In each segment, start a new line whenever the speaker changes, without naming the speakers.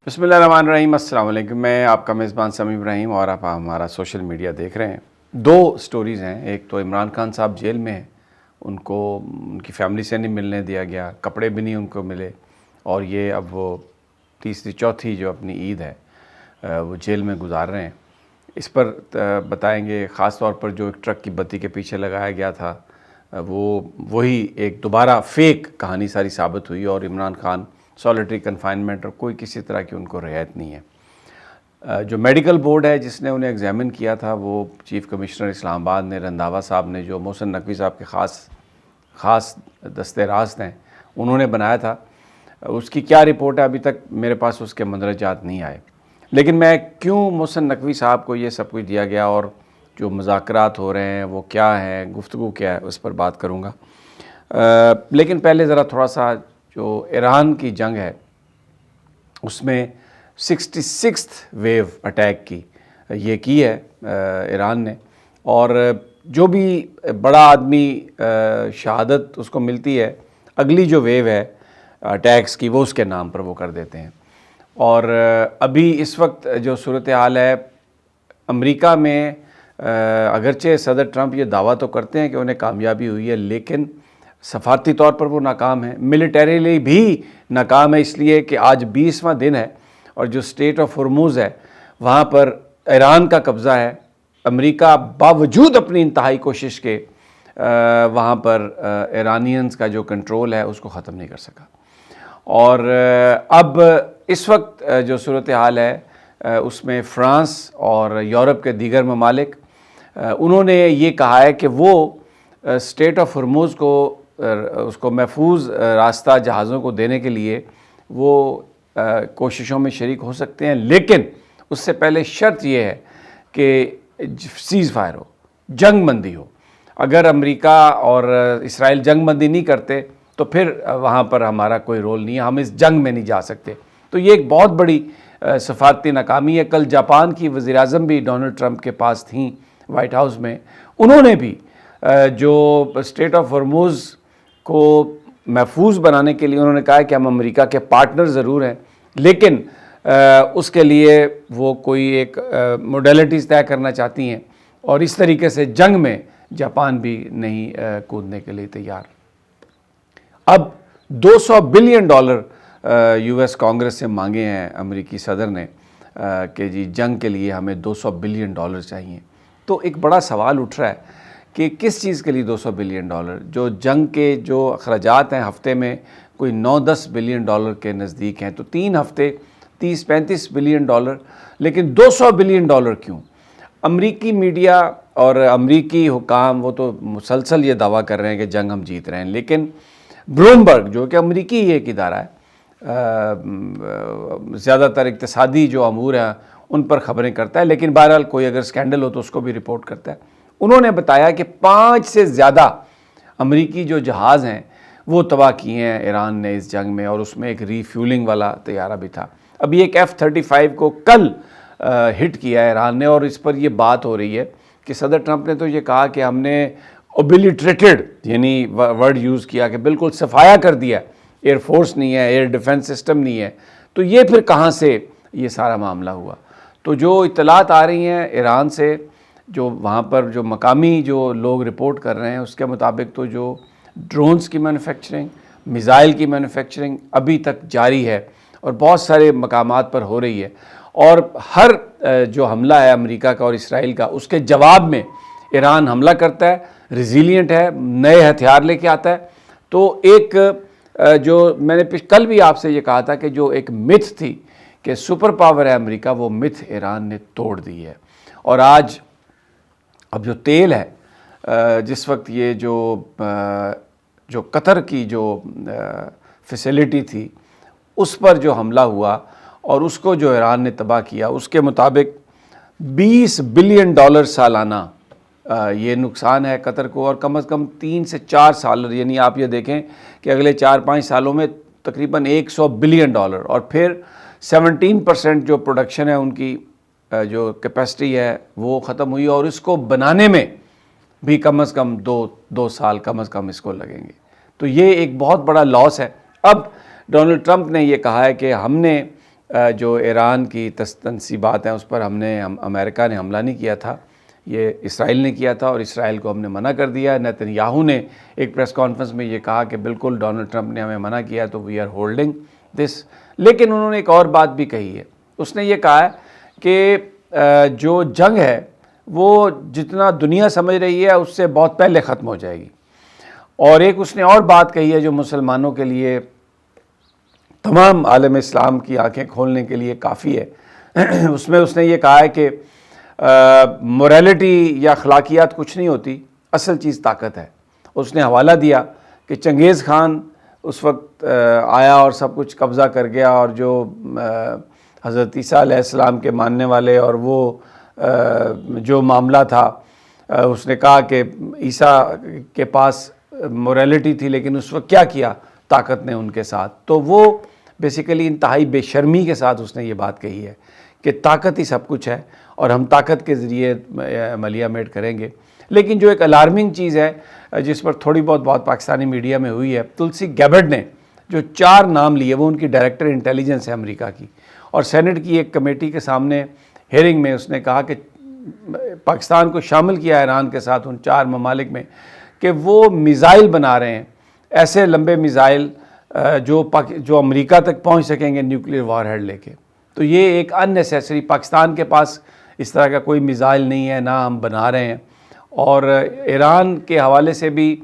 بسم اللہ الرحمن الرحیم۔ السلام علیکم، میں آپ کا میزبان سمیع ابراہیم اور آپ ہمارا سوشل میڈیا دیکھ رہے ہیں۔ دو سٹوریز ہیں، ایک تو عمران خان صاحب جیل میں ہیں، ان کو ان کی فیملی سے نہیں ملنے دیا گیا، کپڑے بھی نہیں ان کو ملے، اور یہ اب وہ تیسری چوتھی جو اپنی عید ہے وہ جیل میں گزار رہے ہیں۔ اس پر بتائیں گے، خاص طور پر جو ایک ٹرک کی بتی کے پیچھے لگایا گیا تھا وہی ایک دوبارہ فیک کہانی ساری ثابت ہوئی، اور عمران خان سالیٹری کنفائنمنٹ اور کوئی کسی طرح کی ان کو رعایت نہیں ہے۔ جو میڈیکل بورڈ ہے جس نے انہیں ایگزامن کیا تھا، وہ چیف کمشنر اسلام آباد نے رندھاوا صاحب نے، جو محسن نقوی صاحب کے خاص دستے راست ہیں، انہوں نے بنایا تھا۔ اس کی کیا رپورٹ ہے ابھی تک میرے پاس اس کے مندرجات نہیں آئے، لیکن میں کیوں محسن نقوی صاحب کو یہ سب کچھ دیا گیا اور جو مذاکرات ہو رہے ہیں وہ کیا ہیں، گفتگو کیا ہے، اس پر بات کروں گا۔ لیکن پہلے ذرا تھوڑا سا جو ایران کی جنگ ہے اس میں 66 ویو اٹیک کی ہے ایران نے، اور جو بھی بڑا آدمی شہادت اس کو ملتی ہے، اگلی جو ویو ہے اٹیکس کی وہ اس کے نام پر وہ کر دیتے ہیں۔ اور ابھی اس وقت جو صورتحال ہے امریکا میں، اگرچہ صدر ٹرمپ یہ دعویٰ تو کرتے ہیں کہ انہیں کامیابی ہوئی ہے، لیکن سفارتی طور پر وہ ناکام ہیں، ملیٹریلی بھی ناکام ہے، اس لیے کہ آج 20واں دن ہے اور جو اسٹیٹ آف ہرموز ہے وہاں پر ایران کا قبضہ ہے۔ امریکہ باوجود اپنی انتہائی کوشش کے وہاں پر ایرانینز کا جو کنٹرول ہے اس کو ختم نہیں کر سکا، اور اب اس وقت جو صورتحال ہے اس میں فرانس اور یورپ کے دیگر ممالک انہوں نے یہ کہا ہے کہ وہ اسٹیٹ آف ہرموز کو اس کو محفوظ راستہ جہازوں کو دینے کے لیے وہ کوششوں میں شریک ہو سکتے ہیں، لیکن اس سے پہلے شرط یہ ہے کہ سیز فائر ہو، جنگ بندی ہو۔ اگر امریکہ اور اسرائیل جنگ بندی نہیں کرتے تو پھر وہاں پر ہمارا کوئی رول نہیں ہے، ہم اس جنگ میں نہیں جا سکتے۔ تو یہ ایک بہت بڑی سفارتی ناکامی ہے۔ کل جاپان کی وزیر اعظم بھی ڈونلڈ ٹرمپ کے پاس تھیں وائٹ ہاؤس میں، انہوں نے بھی جو اسٹیٹ آف ہرموز کو محفوظ بنانے کے لیے انہوں نے کہا کہ ہم امریکہ کے پارٹنر ضرور ہیں، لیکن اس کے لیے وہ کوئی ایک موڈیلٹیز طے کرنا چاہتی ہیں، اور اس طریقے سے جنگ میں جاپان بھی نہیں کودنے کے لیے تیار۔ اب $200 بلین یو ایس کانگریس سے مانگے ہیں امریکی صدر نے کہ جی جنگ کے لیے ہمیں $200 بلین چاہیے۔ تو ایک بڑا سوال اٹھ رہا ہے کہ کس چیز کے لیے $200 بلین؟ جو جنگ کے جو اخراجات ہیں ہفتے میں کوئی $9-10 بلین کے نزدیک ہیں، تو 3 ہفتے $30-35 بلین، لیکن $200 بلین کیوں؟ امریکی میڈیا اور امریکی حکام وہ تو مسلسل یہ دعویٰ کر رہے ہیں کہ جنگ ہم جیت رہے ہیں، لیکن بلومبرگ جو کہ امریکی ہی ایک ادارہ ہے، زیادہ تر اقتصادی جو امور ہیں ان پر خبریں کرتا ہے، لیکن بہرحال کوئی اگر سکینڈل ہو تو اس کو بھی رپورٹ کرتا ہے۔ انہوں نے بتایا کہ 5 سے زیادہ امریکی جو جہاز ہیں وہ تباہ کیے ہیں ایران نے اس جنگ میں، اور اس میں ایک ری فیولنگ والا طیارہ بھی تھا۔ ابھی ایک F-35 کو کل ہٹ کیا ہے ایران نے، اور اس پر یہ بات ہو رہی ہے کہ صدر ٹرمپ نے تو یہ کہا کہ ہم نے اوبلیٹریٹڈ یعنی ورڈ یوز کیا کہ بالکل صفایا کر دیا، ایئر فورس نہیں ہے، ایئر ڈیفنس سسٹم نہیں ہے۔ تو یہ پھر کہاں سے یہ سارا معاملہ ہوا؟ تو جو اطلاعات آ رہی ہیں ایران سے، جو وہاں پر جو مقامی جو لوگ رپورٹ کر رہے ہیں اس کے مطابق تو جو ڈرونز کی مینوفیکچرنگ، میزائل کی مینوفیکچرنگ ابھی تک جاری ہے اور بہت سارے مقامات پر ہو رہی ہے، اور ہر جو حملہ ہے امریکہ کا اور اسرائیل کا اس کے جواب میں ایران حملہ کرتا ہے، ریزیلینٹ ہے، نئے ہتھیار لے کے آتا ہے۔ تو ایک جو میں نے کل بھی آپ سے یہ کہا تھا کہ جو ایک متھ تھی کہ سپر پاور ہے امریکہ، وہ متھ ایران نے توڑ دی ہے، اور آج اب جو تیل ہے جس وقت یہ جو قطر کی جو فیسیلیٹی تھی اس پر جو حملہ ہوا اور اس کو جو ایران نے تباہ کیا، اس کے مطابق $20 بلین سالانہ یہ نقصان ہے قطر کو، اور کم از کم 3 سے 4 سال، یعنی آپ یہ دیکھیں کہ اگلے 4-5 سالوں میں تقریباً $100 بلین، اور پھر 17% جو پروڈکشن ہے ان کی جو کیپیسٹی ہے وہ ختم ہوئی، اور اس کو بنانے میں بھی کم از کم دو سال کم از کم اس کو لگیں گے۔ تو یہ ایک بہت بڑا لاس ہے۔ اب ڈونلڈ ٹرمپ نے یہ کہا ہے کہ ہم نے جو ایران کی تنصیبات ہیں اس پر امریکہ نے حملہ نہیں کیا تھا، یہ اسرائیل نے کیا تھا، اور اسرائیل کو ہم نے منع کر دیا۔ نیتن یاہو نے ایک پریس کانفرنس میں یہ کہا کہ بالکل ڈونلڈ ٹرمپ نے ہمیں منع کیا تو وی آر ہولڈنگ دس۔ لیکن انہوں نے ایک اور بات بھی کہی ہے، اس نے یہ کہا ہے کہ جو جنگ ہے وہ جتنا دنیا سمجھ رہی ہے اس سے بہت پہلے ختم ہو جائے گی۔ اور ایک اس نے اور بات کہی ہے جو مسلمانوں کے لیے، تمام عالم اسلام کی آنکھیں کھولنے کے لیے کافی ہے۔ اس میں اس نے یہ کہا ہے کہ موریلٹی یا اخلاقیات کچھ نہیں ہوتی، اصل چیز طاقت ہے۔ اس نے حوالہ دیا کہ چنگیز خان اس وقت آیا اور سب کچھ قبضہ کر گیا، اور جو حضرت عیسیٰ علیہ السلام کے ماننے والے اور وہ جو معاملہ تھا، اس نے کہا کہ عیسیٰ کے پاس موریلٹی تھی لیکن اس وقت کیا کیا طاقت نے ان کے ساتھ، تو وہ بیسیکلی انتہائی بے شرمی کے ساتھ اس نے یہ بات کہی ہے کہ طاقت ہی سب کچھ ہے اور ہم طاقت کے ذریعے ملیہ میٹ کریں گے۔ لیکن جو ایک الارمنگ چیز ہے جس پر تھوڑی بہت بات پاکستانی میڈیا میں ہوئی ہے، تلسی گیبرڈ نے جو 4 نام لیے، وہ ان کی ڈائریکٹر انٹیلیجنس ہے امریکہ کی، اور سینٹ کی ایک کمیٹی کے سامنے ہیئرنگ میں اس نے کہا کہ پاکستان کو شامل کیا ایران کے ساتھ ان 4 ممالک میں کہ وہ میزائل بنا رہے ہیں، ایسے لمبے میزائل جو امریکہ تک پہنچ سکیں گے نیوکلیر وار ہیڈ لے کے۔ تو یہ ایک ان نیسیسری، پاکستان کے پاس اس طرح کا کوئی میزائل نہیں ہے، نہ ہم بنا رہے ہیں۔ اور ایران کے حوالے سے بھی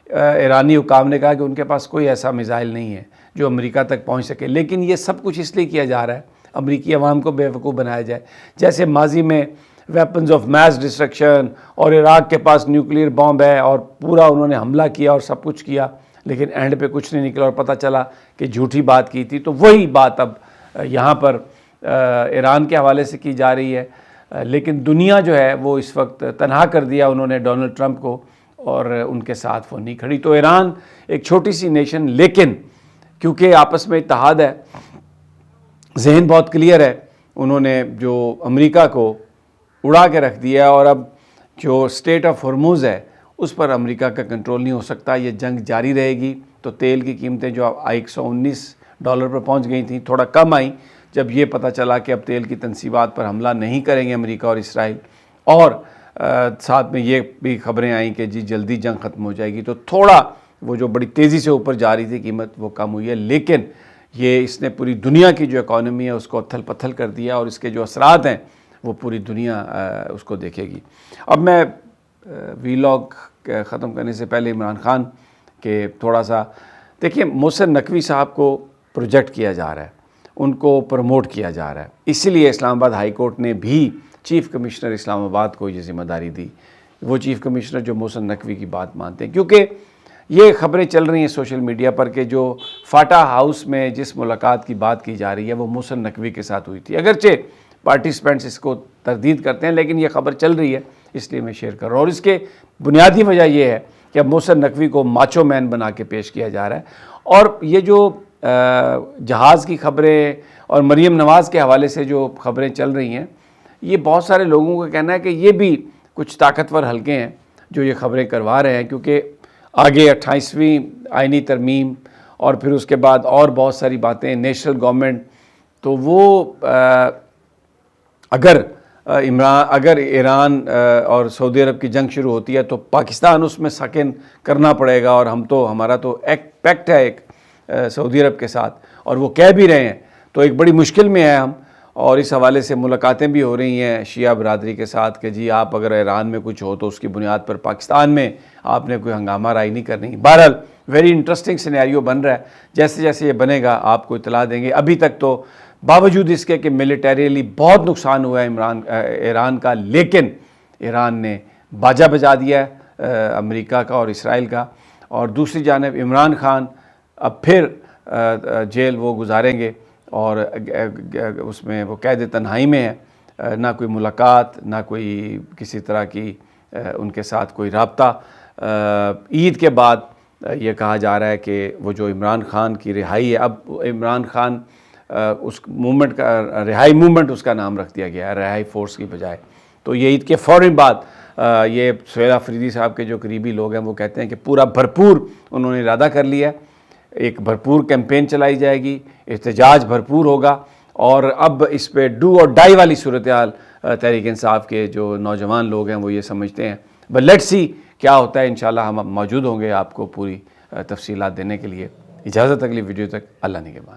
ایرانی حکام نے کہا کہ ان کے پاس کوئی ایسا میزائل نہیں ہے جو امریکہ تک پہنچ سکے۔ لیکن یہ سب کچھ اس لیے کیا جا رہا ہے امریکی عوام کو بے وقوف بنایا جائے، جیسے ماضی میں ویپنز آف میس ڈسٹرکشن، اور عراق کے پاس نیوکلیر بامب ہے اور پورا انہوں نے حملہ کیا اور سب کچھ کیا، لیکن اینڈ پہ کچھ نہیں نکلا اور پتہ چلا کہ جھوٹی بات کی تھی۔ تو وہی بات اب یہاں پر ایران کے حوالے سے کی جا رہی ہے، لیکن دنیا جو ہے وہ اس وقت تنہا کر دیا انہوں نے ڈونلڈ ٹرمپ کو، اور ان کے ساتھ وہ نہیں کھڑی۔ تو ایران ایک چھوٹی سی نیشن، لیکن کیونکہ آپس میں اتحاد ہے، ذہن بہت کلیئر ہے، انہوں نے جو امریکہ کو اڑا کے رکھ دیا، اور اب جو اسٹیٹ آف ہرموز ہے اس پر امریکہ کا کنٹرول نہیں ہو سکتا۔ یہ جنگ جاری رہے گی تو تیل کی قیمتیں جو $119 پر پہنچ گئی تھیں، تھوڑا کم آئیں جب یہ پتہ چلا کہ اب تیل کی تنصیبات پر حملہ نہیں کریں گے امریکہ اور اسرائیل، اور ساتھ میں یہ بھی خبریں آئیں کہ جی جلدی جنگ ختم ہو جائے گی، تو تھوڑا وہ جو بڑی تیزی سے اوپر جا رہی تھی قیمت وہ کم ہوئی ہے۔ لیکن یہ اس نے پوری دنیا کی جو اکانومی ہے اس کو اتھل پتھل کر دیا، اور اس کے جو اثرات ہیں وہ پوری دنیا اس کو دیکھے گی۔ اب میں ویلاگ ختم کرنے سے پہلے عمران خان کے تھوڑا سا دیکھیں، محسن نقوی صاحب کو پروجیکٹ کیا جا رہا ہے، ان کو پروموٹ کیا جا رہا ہے، اسی لیے اسلام آباد ہائی کورٹ نے بھی چیف کمشنر اسلام آباد کو یہ ذمہ داری دی، وہ چیف کمشنر جو محسن نقوی کی بات مانتے ہیں، کیونکہ یہ خبریں چل رہی ہیں سوشل میڈیا پر کہ جو فاٹا ہاؤس میں جس ملاقات کی بات کی جا رہی ہے وہ محسن نقوی کے ساتھ ہوئی تھی۔ اگرچہ پارٹیسپینٹس اس کو تردید کرتے ہیں، لیکن یہ خبر چل رہی ہے، اس لیے میں شیئر کر رہا ہوں۔ اور اس کے بنیادی وجہ یہ ہے کہ اب محسن نقوی کو ماچو مین بنا کے پیش کیا جا رہا ہے، اور یہ جو جہاز کی خبریں اور مریم نواز کے حوالے سے جو خبریں چل رہی ہیں، یہ بہت سارے لوگوں کا کہنا ہے کہ یہ بھی کچھ طاقتور حلقے ہیں جو یہ خبریں کروا رہے ہیں، کیونکہ آگے 28ویں آئینی ترمیم اور پھر اس کے بعد اور بہت ساری باتیں، نیشنل گورنمنٹ، تو وہ اگر ایران اور سعودی عرب کی جنگ شروع ہوتی ہے تو پاکستان اس میں سکن کرنا پڑے گا، اور ہمارا تو پیکٹ ہے ایک سعودی عرب کے ساتھ، اور وہ کہہ بھی رہے ہیں، تو ایک بڑی مشکل میں ہیں ہم۔ اور اس حوالے سے ملاقاتیں بھی ہو رہی ہیں شیعہ برادری کے ساتھ کہ جی آپ اگر ایران میں کچھ ہو تو اس کی بنیاد پر پاکستان میں آپ نے کوئی ہنگامہ رائی نہیں کرنی۔ بہرحال ویری انٹرسٹنگ سینیریو بن رہا ہے، جیسے جیسے یہ بنے گا آپ کو اطلاع دیں گے۔ ابھی تک تو باوجود اس کے کہ ملیٹریلی بہت نقصان ہوا ہے ایران کا، لیکن ایران نے باجا بجا دیا ہے امریکہ کا اور اسرائیل کا، اور دوسری جانب عمران خان اب پھر جیل وہ گزاریں گے، اور اس میں وہ قید تنہائی میں ہے، نہ کوئی ملاقات، نہ کوئی کسی طرح کی ان کے ساتھ کوئی رابطہ۔ عید کے بعد یہ کہا جا رہا ہے کہ وہ جو عمران خان کی رہائی ہے، اب عمران خان اس موومنٹ کا رہائی موومنٹ اس کا نام رکھ دیا گیا ہے رہائی فورس کی بجائے۔ تو یہ عید کے فوراً بعد یہ سہیل آفریدی صاحب کے جو قریبی لوگ ہیں وہ کہتے ہیں کہ پورا بھرپور انہوں نے ارادہ کر لیا ہے، ایک بھرپور کیمپین چلائی جائے گی، احتجاج بھرپور ہوگا، اور اب اس پہ ڈو اور ڈائی والی صورتحال تحریک انصاف کے جو نوجوان لوگ ہیں وہ یہ سمجھتے ہیں. بٹ لیٹ سی کیا ہوتا ہے. انشاءاللہ ہم موجود ہوں گے آپ کو پوری تفصیلات دینے کے لیے. اجازت اگلی ویڈیو تک. اللہ نگہبان.